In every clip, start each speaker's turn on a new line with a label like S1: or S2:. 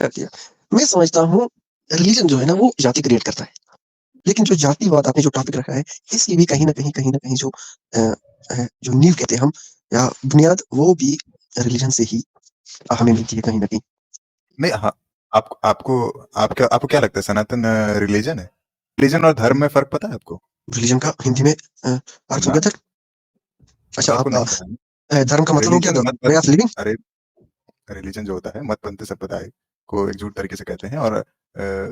S1: कर दिया। मैं समझता हूँ रिलीजन जो है ना वो जाति क्रिएट करता है। लेकिन जो जातिवाद आपने जो टॉपिक रखा है, इसकी भी कहीं न कहीं जो जो नींव कहते हैं हम या बुनियाद वो भी रिलीजन से ही हमें मिलती है कहीं न कहीं।
S2: नहीं, हाँ, आपको क्या लगता है सनातन रिलीजन है? रिलीजन और धर्म में फ़र्क पता है आपको?
S1: रिलीजन का हिंदी में अर्थ हो
S2: ना,
S1: गया था। अच्छा
S2: आपको
S1: आप
S2: नहीं पता है?
S1: धर्म का मतलब हो गया
S2: रिलीजन
S1: द
S2: मत
S1: वे ऑफ लिविंग?
S2: अरे रिलीजन जो होता है मत पंथ संप्रदाय को एकजुट तरीके से कहते हैं और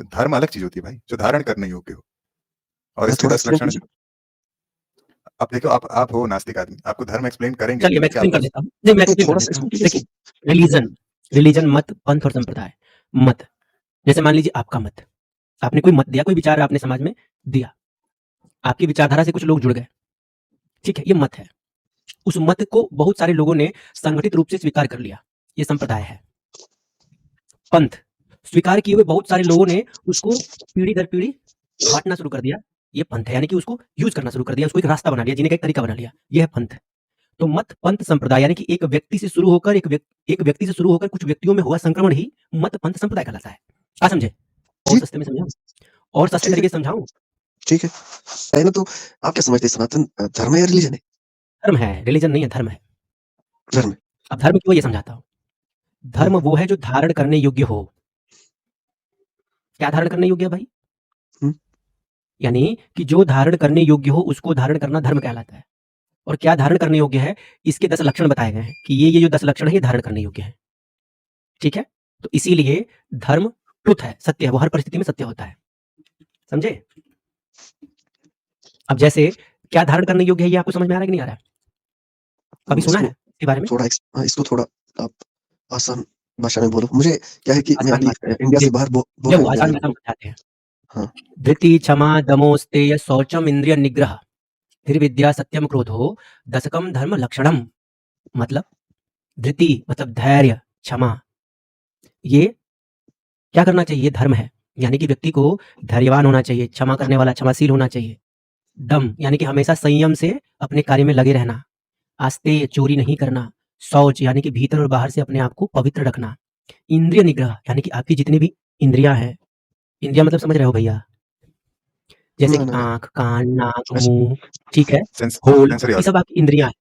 S2: धर्म अलग चीज़ होती है भाई, जो धारण करने योग्य हो और इसके
S1: थोड़ा
S2: 10
S1: एक्सप्लेन
S2: लक्षण
S1: कीजिए।
S2: अब देखो आप हो नास्तिक आदमी, आपको धर्म एक्सप्लेन करेंगे
S3: चलिए
S2: भी,
S3: मैं
S2: क्या
S3: एक्सप्लेन कर
S2: आपको
S3: देता हूँ। नहीं, मैं
S1: तो
S3: एक्सप्लेन कर
S1: थोड़ा-सा
S3: देता हूँ।
S1: एक्सप्लेन कीजिए।
S3: देखिए, रिलीजन रिलीजन मत, पंथ और संप्रदाय। मत, जैसे मान लीजिए आपका मत, आपने कोई मत दिया, कोई विचार आपने समाज में दिया, आपकी विचारधारा से कुछ लोग जुड़ गए, ठीक है? ये मत है। उस मत को बहुत सारे लोगों ने संगठित रूप से स्वीकार कर लिया, ये संप्रदाय है। पंथ, स्वीकार किए हुए बहुत सारे लोगों ने उसको पीढ़ी दर पीढ़ी बाँटना शुरू कर दिया, ये पंथ है। यानी कि उसको यूज़ करना शुरू कर दिया, उसको एक रास्ता बना लिया, जीने का एक तरीका बना लिया, ये है पंथ। तो मत, पंथ, संप्रदाय यानी कि एक व्यक्ति से शुरू होकर एक व्यक्ति से शुरू होकर कुछ व्यक्तियों में हुआ संक्रमण ही मत, पंथ, संप्रदाय कहलाता है। क्या समझे? और
S1: जी,
S3: सस्ते में समझाऊँ? और सस्ते
S1: ठीक है,
S3: तरीके से समझाऊँ?
S1: ठीक है। पहले तो आप क्या समझते हैं सनातन धर्म है या रिलीजन है?
S3: धर्म है, रिलीजन नहीं है, धर्म है।
S1: धर्म है।
S3: अब धर्म क्यों ये समझाता हूँ।
S1: हुँ,
S3: धर्म वो है जो धारण करने योग्य हो। क्या धारण करने योग्य है भाई?
S1: हुँ।
S3: यानी कि जो धारण करने योग्य हो उसको धारण करना धर्म कहलाता है। और क्या धारण करने योग्य है, इसके 10 लक्षण बताए गए हैं कि ये जो 10 लक्षण है ये धारण करने योग्य है। ठीक है? तो इसीलिए धर्म ट्रुथ है, सत्य है, वो हर परिस्थिति में सत्य होता है। समझे? अब जैसे क्या धारण करने योग्य है ये आपको समझ में आ रहा है कि नहीं आ रहा है? कभी सुना है इसके बारे में?
S1: इसको थोड़ा आप आसान भाषा में बोलो। मुझे क्या है कि मैं
S3: आसान
S1: अभी
S3: भाषा में
S1: इंडिया से
S3: देखो,
S1: बाहर बोल रहा
S3: देखो
S1: हूँ
S3: आसान
S1: अभी
S3: भाषा में समझाते हैं।
S1: हाँ,
S3: धृति, क्षमा, दमो, स्तेय, शौचम, इंद्रिय निग्रह, धीर्विद्या, सत्यम, क्रोधो, दशकम धर्म लक्षणम। मतलब धृति मतलब धैर्य, क्षमा, ये क्या करना चाहिए? ये धर्म है। यानी कि व्यक्ति को धैर्यवान होना चाहिए, क्षमा करने वाला, क्षमाशील होना चाहिए। दम यानी कि हमेशा संयम से अपने कार्य में लगे रहना। आस्तेय चोरी नहीं करना। शौच यानी कि भीतर और बाहर से अपने आप को पवित्र रखना। इंद्रिय निग्रह यानी कि आपकी जितनी भी इंद्रियां हैं, इंद्रिया मतलब समझ रहे हो भैया? जैसे
S1: ना,
S3: कि
S1: ना, ना।
S3: आँख, कान, नाक,
S1: अच्छा,
S3: मुँह, ठीक है? होल,
S2: सेंसरी
S3: ये सब
S2: ऑर्गन।
S3: आपकी इंद्रियाँ हैं।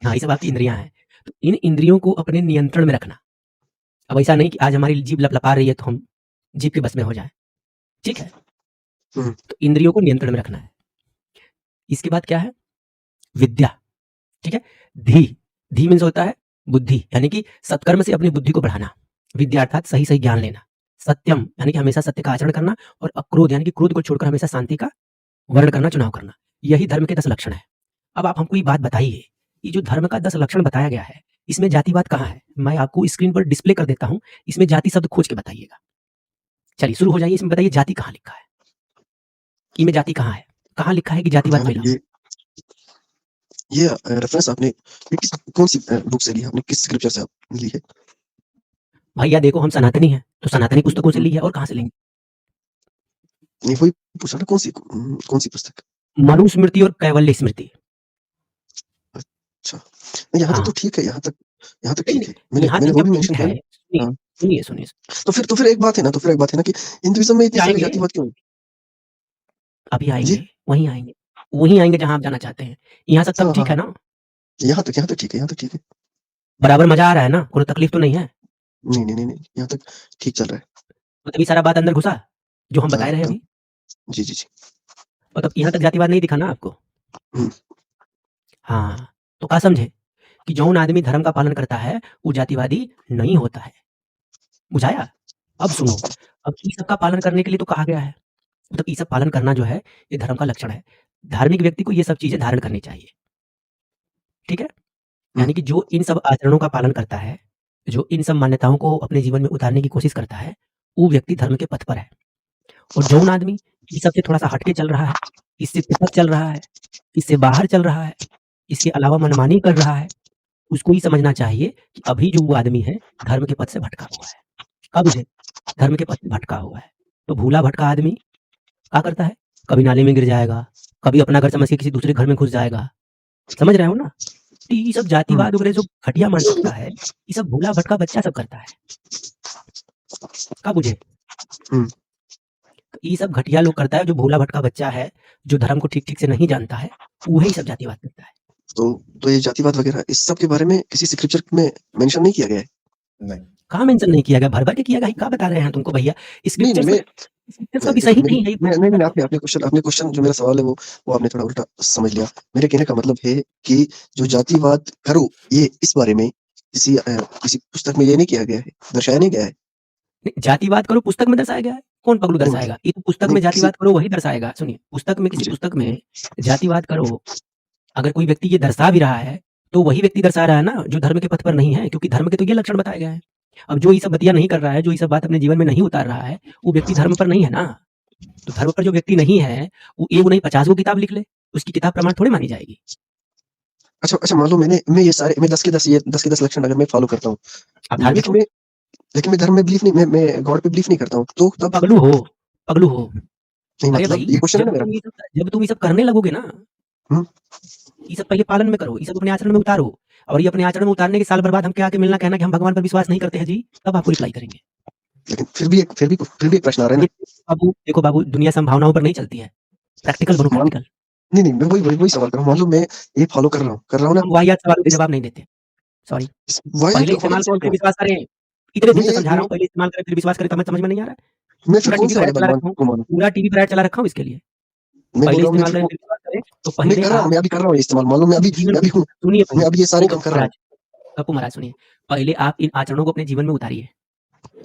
S3: हाँ, ये सब आपकी इंद्रियाँ हैं। तो इन इंद्रियों को अपने नियंत्रण में रखना। अब ऐसा नहीं कि आज हमारी जीभ लपलपा रही है तो हम जीभ के बस में हो जाएँ, ठीक है?
S1: हुँ,
S3: तो इंद्रियों को नियंत्रण में रखना है। इसके बाद क्या है? विद्या, ठीक है? धी, धी मीन्स होता है बुद्धि, यानी कि सत्कर्म से अपनी बुद्धि को बढ़ाना। विद्या अर्थात सही-सही ज्ञान लेना। सत्यम यानी कि हमेशा सत्य का आचरण करना और अक्रोध यानी कि क्रोध को छोड़कर हमेशा शांति का वर्ण करना, चुनाव करना। यही धर्म के 10 लक्षण हैं। अब आप हमको ये बात बताइए, ये जो धर्म का 10 लक्षण बताया गया है, इसमें जातिवाद कहाँ है? मैं आपको स्क्रीन पर डिस्प्ले कर देता हूँ, इसमें जाति शब्द खोज के बताइएगा। चलिए शुरू हो जाइए, इसमें बताइए जाति कहाँ लिखा है? इनमें जाति कहाँ है? कहाँ लिखा है कि जातिवाद
S1: है ना
S3: फैला?
S1: ये रेफरेंस आपने ये किस कौन-सी बुक से ली है आपने? किस स्क्रिप्चर से आप ली है?
S3: भैया देखो हम सनातनी हैं, तो सनातनी पुस्तकों से ली है और कहाँ से लेंगे?
S1: नहीं वही पूछा ना कौन-सी पुस्तक?
S3: मनुस्मृति और कैवल्य स्मृति।
S1: अच्छा, नहीं यहाँ तक तो
S3: हाँ,
S1: ठीक है, यहाँ तक
S3: नहीं,
S1: ठीक
S3: नहीं,
S1: है। मैंने
S3: यहाँ
S1: मैंने
S3: तक
S1: वो
S3: जब
S1: भी
S3: ठीक
S1: मेंशन किया
S3: है,
S1: ना
S3: सुनिए,
S1: हाँ,
S3: सुनिए, सुनिए।
S1: तो फिर एक बात है ना कि हिंदुइज़्म में इतने सारे
S3: आएँगे,
S1: जातिवाद क्यों?
S3: अभी
S1: जी,
S3: आएँगे, वहीं आएँगे जहाँ आप जाना चाहते हैं। यहाँ तक तब
S1: हाँ, हाँ,
S3: ठीक है
S1: हाँ।
S3: ना?
S1: यहाँ तक ठीक है, यहाँ तक ठीक है।
S3: बराबर मज़ा आ रहा है ना? कोई तकलीफ तो नहीं है?
S1: नहीं, यहाँ तक ठीक चल रहा है।
S3: मतलब ये सारा बात अंदर घुसा, जो हम
S1: हाँ,
S3: बताए रहे हैं
S1: हाँ।
S3: अभी?
S1: जी, जी, जी।
S3: मतलब यहाँ तक जातिवाद नहीं दिखा ना आपको?
S1: हुँ,
S3: हाँ, तो क्या समझे कि जौन आदमी धर्म का पालन करता है, वो जातिवादी नहीं होता है। बुझाया? अब सुनो, अब इन सब का पालन करने के लिए तो कहा गया है, मतलब ये सब पालन करना जो है, ये धर्म का लक्षण है। धार्मिक व्यक्ति को ये सब चीज़ें धारण करनी चाहिए, ठीक है?
S1: हुँ,
S3: यानी कि जो इन सब आचरणों का पालन करता है, जो इन सब मान्यताओं को अपने जीवन में उतारने की कोशिश करता है, वो व्यक्ति धर्म के पथ पर है। और जौन आदमी इन सब से थोड़ा-सा हट के चल रहा है, इससे पृथक चल रहा है, इससे बाहर चल रहा है, इसके अलावा मनमानी कर रहा है, उसको ये समझना चाहिए कि अभी जो वो आदमी है, धर्म के पथ से भटका हुआ है। कब से? धर्म के पथ से भटका हुआ है। तो भूला भटका आदमी क्या करता है? कभी नाले में गिर जाएगा, कभी अपना घर समझ के किसी दूसरे घर में घुस जाएगा। समझ रहे हो ना? तो ये सब
S1: हुँ।
S3: जातिवाद वगैरह जो घटिया मानसिकता है, ये सब भूला भटका बच्चा सब करता है। का बुझे?
S1: हुँ।
S3: तो ये सब घटिया लोग करता है, जो भोला भटका बच्चा है, जो धर्म को ठीक-ठीक से नहीं जानता है, वही सब जातिवाद करता है।
S1: तो ये जातिवाद वगैरह इस सब के बारे में किसी स्क्रिप्चर में मेंशन नहीं किया गया है?
S2: नहीं।
S3: कहाँ मेंशन नहीं किया गया? भर-भर के किया गया है, क्या बता रहे हैं तुमको भैया?
S1: नहीं,
S3: स्क्रिप्चर्स
S1: मैं
S3: स्क्रिप्चर्स का विषय ही
S1: मेरी
S3: नहीं है ये।
S1: नहीं, नहीं, आपने क्वेश्चन जो मेरा सवाल है वो आपने थोड़ा उल्टा समझ लिया। मेरे कहने का मतलब है कि जो जातिवाद करो, ये इस बारे में किसी पुस्तक में ये नहीं किया गया है, दर्शाया नहीं गया है।
S3: नहीं, जातिवाद करो पुस्तक में दर्शाया गया है? कौन पगलू
S1: नहीं
S3: दर्शाएगा? ये तो पुस्तक
S1: नहीं,
S3: में
S1: किसी
S3: जातिवाद करो वही दर्शाएगा। सुनिए, पुस्तक में किसी
S1: जी।
S3: पुस्तक में जातिवाद करो, अगर कोई व्यक्ति ये दर्शा भी रहा है, तो वही व्यक्ति दर्शा रहा है ना, जो धर्म के पथ पर नहीं है, क्योंकि धर्म के तो ये लक्षण बताए गए हैं। अब जो ये सब बतिया नहीं कर रहा है, जो ये सब बात अपने जीवन में नहीं उतार रहा है, वो व्यक्ति धर्म पर नहीं है ना। तो धर्म पर जो व्यक्ति नहीं है, वो एक नहीं 50 गो किताब लिख ले, उसकी किताब प्रमाण थोड़ी मानी जाएगी।
S1: अच्छा मान लो मैं ये सारे मैं 10 के 10 लक्षण अगर मैं फॉलो करता हूँ,
S3: आप धार्मिक हो?
S1: लेकिन मैं धर्म में बिलीव नहीं मैं गॉड पे बिलीव नहीं करता हूँ, तो तब
S3: पगलू हो।
S1: नहीं
S3: अरे
S1: मतलब
S3: भाई,
S1: ये क्वेश्चन है ना मेरा।
S3: जब तुम ये सब करने लगोगे ना,
S1: हुँ।
S3: ये सब पहले पालन में करो, ये सब अपने आचरण में उतारो, और ये अपने आचरण में उतारने के साल भर बाद हमके आके मिलना कहना कि हम भगवान पर विश्वास नहीं करते हैं जी, तब आपको रिप्लाई करेंगे।
S1: लेकिन फिर भी एक प्रश्न आ रहा है ना।
S3: देखो बाबू, दुनिया संभावनाओं पर नहीं चलती है, प्रैक्टिकल बनो, प्रैक्टिकल।
S1: नहीं, मैं वही सवाल कर रहा हूँ। मान लो मैं ये फॉलो कर रहा हूँ ना।
S3: हम वाहियात सवालों के जवाब नहीं देते, सॉरी। पहले इस्तेमाल करें फिर विश्वास करें। इतने दिन से समझा रहा हूँ, पहले इस्तेमाल करें फिर विश्वास करें, तब समझ में नहीं आ रहा है।
S1: मैं फिर कौन सा वाला भगवान को मानूं?
S3: पूरा टीवी पर ऐड चला रखा हूँ इसके लिए।
S1: मैं बोल
S3: पहले
S1: रहा हूँ
S3: इस्तेमाल करें फिर विश्वास करें, तो
S1: मैं
S3: पहले
S1: कर रहा हूँ, मैं अभी कर रहा हूँ ये इस्तेमाल। मान लो मैं अभी हूँ,
S3: सुनिए,
S1: मैं अभी ये सारे काम कर रहा हूँ।
S3: पप्पू महाराज सुनिए, पहले आप इन आचरणों को अपने जीवन में उतारिए।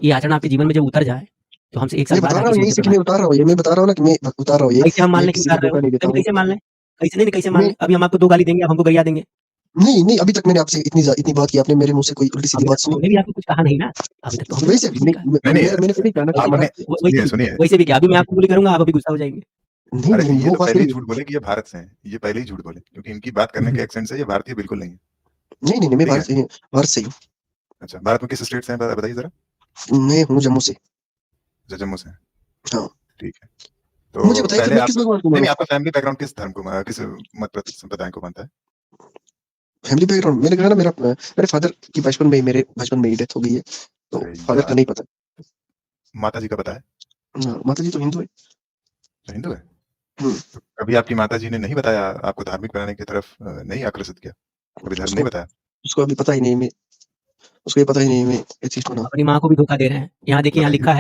S3: ये आचरण आपके जीवन में जब उतर जाए, तो हमसे एक साल
S1: मैं
S3: बाद
S1: बता रहा
S3: आके
S1: हूँ यही से कि मैं उतार रहा हूँ ये, मैं बता रहा हूँ ना कि मैं उतार रहा हूँ ये।
S3: कैसे हम मान लें कि
S1: किसी को
S3: उतार रहे हो?
S1: धोखा नहीं देता हूँ।
S3: कैसे मान लें? कैसे मान लें? अभी हम आपको 2 गाली देंगे, आप हमको गरिया देंगे।
S1: नहीं, अभी तक मैंने आपसे इतनी बात की, आपने मेरे मुँह से कोई उल्टी-सीधी बात सुनी?
S3: हमने भी आपको कुछ कहा नहीं ना, अभी तक तो हमने
S1: वैसे
S3: कुछ
S1: भी
S3: नहीं कहा।
S1: मैंने फिर नहीं कहा ना कि
S2: सुनिए।
S3: वैसे भी क्या, अभी मैं आपको बुली करूँगा, आप अभी गुस्सा हो जाएंगे।
S2: अरे
S1: नहीं,
S2: ये
S1: वो
S2: तो
S1: बात
S2: पहले ही
S1: नहीं।
S2: झूठ बोले कि ये भारत से हैं, ये पहले ही झूठ बोले, क्योंकि इनकी बात करने के एक्सेंट से ये भारतीय बिल्कुल नहीं है।
S1: नहीं, मैं
S2: ठीक है।
S1: भारत से ही हूँ।
S2: अच्छा, भारत में किस स्टेट से हैं बताइए जरा?
S1: मैं हूँ जम्मू से।
S2: अच्छा, जम्मू से हैं।
S1: हाँ।
S2: ठीक है। तो
S1: मुझे बताइए
S2: पहले
S1: मैं
S2: आप
S1: किस भगवान को
S2: नहीं,
S1: मानूं?
S2: आपका फैमिली बैकग्राउंड किस धर्म को किस मत संप्रदाय को मानता है?
S1: फैमिली बैकग्राउंड मैंने कहा ना मेरे फादर की बचपन में ही डेथ हो गई है, तो
S2: अरे
S1: फादर का
S2: यार!
S1: नहीं पता।
S2: माताजी का पता है?
S1: माताजी तो हिंदू है।
S2: तो हिंदू है?
S1: हुँ।
S2: तो कभी आपकी माताजी ने नहीं बताया, आपको धार्मिक बनाने की तरफ नहीं आकर्षित किया? कभी धर्म नहीं बताया?
S1: उसको अभी पता ही नहीं मैं एथिस्ट हूँ ना।
S3: अपनी माँ को भी धोखा दे रहे हैं। यहाँ देखिए, यहाँ लिखा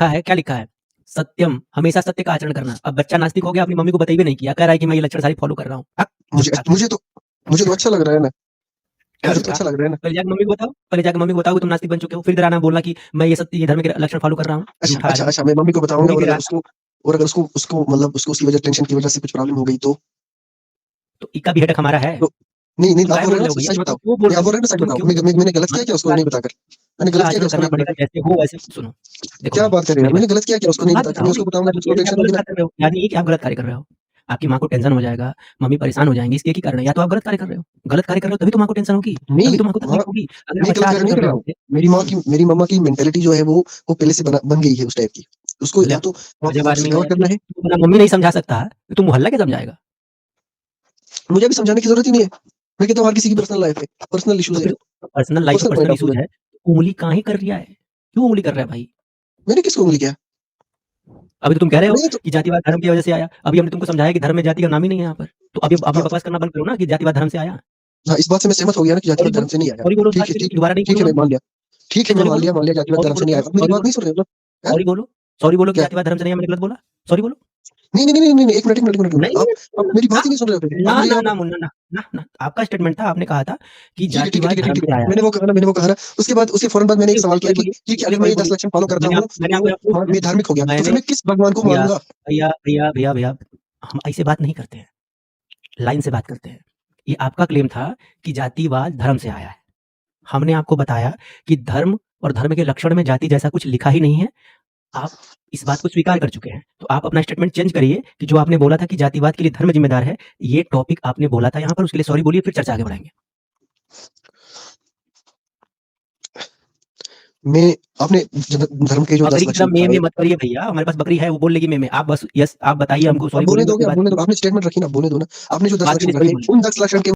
S3: है, क्या लिखा है? सत्यम, हमेशा सत्य का आचरण करना। अब बच्चा नास्तिक हो गया, अपनी मम्मी को बताइए नहीं किया, कह रहा है कि मैं ये लक्षण सारी फॉलो कर रहा हूँ।
S1: मुझे तो अच्छा लग रहा है ना।
S2: क्या
S1: मुझे तो अच्छा लग रहा है ना।
S3: पहले जाके मम्मी को बताओ कि तुम नास्तिक बन चुके हो, फिर इधर आना बोलना कि मैं ये धर्म के लक्षण फॉलो कर रहा हूँ।
S1: अच्छा, मैं मम्मी को बताऊँगा और अगर उसको मतलब उसको उसकी वजह टेंशन की वजह से कुछ प्रॉब्लम हो गई तो
S3: इक्का भी हेडक हमारा है।
S1: तो नहीं,
S3: तुम
S1: आप
S3: काहे
S1: बोल रहे
S3: बोल
S1: हो
S3: रहे हो
S1: सच
S3: भैया?
S1: बताओ।
S3: क्यों बोल
S1: नहीं, आप बोल रहे
S3: रहे
S1: हो ना सच
S3: तुम
S1: बताओ।
S3: क्यों?
S1: मैंने गलत किया क्या उसको नहीं बताकर? मैंने गलत किया क्या उसको
S3: करना
S1: नहीं
S3: पड़ेगा,
S1: बताकर?
S3: जैसे हो वैसे सुनो। देखो
S1: क्या
S3: भाई,
S1: बात कर रहे हैं?
S3: मेरी
S1: मैंने गलत किया क्या उसको नहीं
S3: बात
S1: बताकर? मैं उसको बताऊँगा तो उसको
S3: यानी कि
S1: टेंशन
S3: आप
S1: नहीं
S3: गलत
S1: लेना।
S3: कार्य कर रहे हो, यानी कि आप गलत कार्य कर रहे हो। आपकी माँ को टेंशन हो जाएगा, मम्मी परेशान हो जाएँगी, इसके एक ही कारण है, या तो आप गलत कार्य कर रहे हो। गलत कार्य कर रहे हो तभी तो माँ को टेंशन होगी,
S1: नहीं,
S3: तभी तो माँ को
S1: माँ
S3: तकलीफ होगी। अगर
S1: मैं
S3: आप
S1: गलत
S3: अच्छा
S1: कार्य
S3: आचरण
S1: नहीं
S3: कर
S1: कर
S3: रहे
S1: रहा हूँ।
S3: होते।
S1: मेरी मम्मा की मेंटालिटी जो है वो पहले से बन गई है उस टाइप की। उसको
S3: भले
S1: या तो
S3: गजब
S1: वापस
S3: आदमी हो,
S1: रिकवर करना है।
S3: तू अपना मम्मी नहीं समझा सकता, तो तू मोहल्ला क्या समझाएगा?
S1: मुझे भी समझाने की ज़रूरत ही नहीं है। मैं कहता हूँ हर किसी की पर्सनल लाइफ है, पर्सनल
S3: तो
S1: इश्यूज़ है,
S3: फिर पर्सनल लाइफ है,
S1: personal point
S3: personal
S1: of view
S3: issues
S1: है।
S3: है, उँगली काहे कर रिहा है? क्यों उँगली कर रहा है भाई?
S1: मैंने किसको उँगली किया?
S3: अभी तो तुम कह रहे हो
S1: नहीं तो
S3: कि जातिवाद धर्म की वजह से आया। अभी हमने तुमको समझाया कि धर्म में जाति का नाम ही नहीं है यहाँ पर। तो अब ये
S1: हाँ,
S3: बकवास करना बंद करो ना कि जातिवाद धर्म से आया।
S1: हाँ, इस बात से मैं सहमत हो गया ना कि जातिवाद धर्म से नहीं आया।
S3: सॉरी बोलो,
S1: ठीक है, ठीक है,
S3: दोबारा नहीं
S1: ठीक है,
S3: बोलूँगा
S1: मैं मान लिया। ठीक है, मैं
S3: सॉरी
S1: मान
S3: बोलो,
S1: लिया जातिवाद धर्म से नहीं आया। अब मेरी बात नहीं सुन रहे हो मतलब?
S3: सॉरी बोलो कि
S1: क्या?
S3: जातिवाद धर्म से नहीं है, मैंने गलत बोला? सॉरी बोलो।
S1: नहीं, 1 मिनट। आप मेरी बात ही नहीं सुन रहे हो फिर। आप मुझे
S3: ना मुन्ना ना। आपका स्टेटमेंट था, आपने कहा था कि
S1: ठीक है,
S3: जातिवाद धर्म से आया है।
S1: मैंने वो कहा ना। उसके फौरन बाद मैंने एक सवाल किया कि अगर मैं ये 10 लक्षण फॉलो करता हूँ तो हाँ, मैं धार्मिक हो गया। तो फिर मैं किस भगवान को मानूँगा?
S3: भैया, हम ऐसे बात नहीं करते हैं। लाइन से बात करते हैं। ये आपका क्लेम था कि जातिवाद धर्म से आया है। हमने आपको बताया कि धर्म और धर्म के लक्षण में जाति जैसा कुछ लिखा ही नहीं है। आप इस बात को स्वीकार कर चुके हैं। तो आप अपना स्टेटमेंट चेंज करिए कि जो आपने बोला था कि जातिवाद के लिए धर्म जिम्मेदार है, ये टॉपिक आपने बोला था यहाँ पर, उसके लिए सॉरी बोलिए, फिर चर्चा आगे बढ़ाएँगे।
S1: आपने धर्म के जो 10
S3: बकरी की तरह
S1: लक्षण
S3: में
S1: बताए।
S3: मत करिए भैया, हमारे पास बकरी है, वो बोल लेगी में। आप बस यस आप बताइए हमको,
S1: अब
S3: सॉरी
S1: बोलने
S3: बोलेंगे,
S1: दोगे? आपने स्टेटमेंट रखी ना, बोलने दो ना। आपने जो 10
S3: बाद में
S1: लक्षण
S3: सॉरी
S1: रखे,
S3: बोलिए।
S1: उन 10 लक्षण के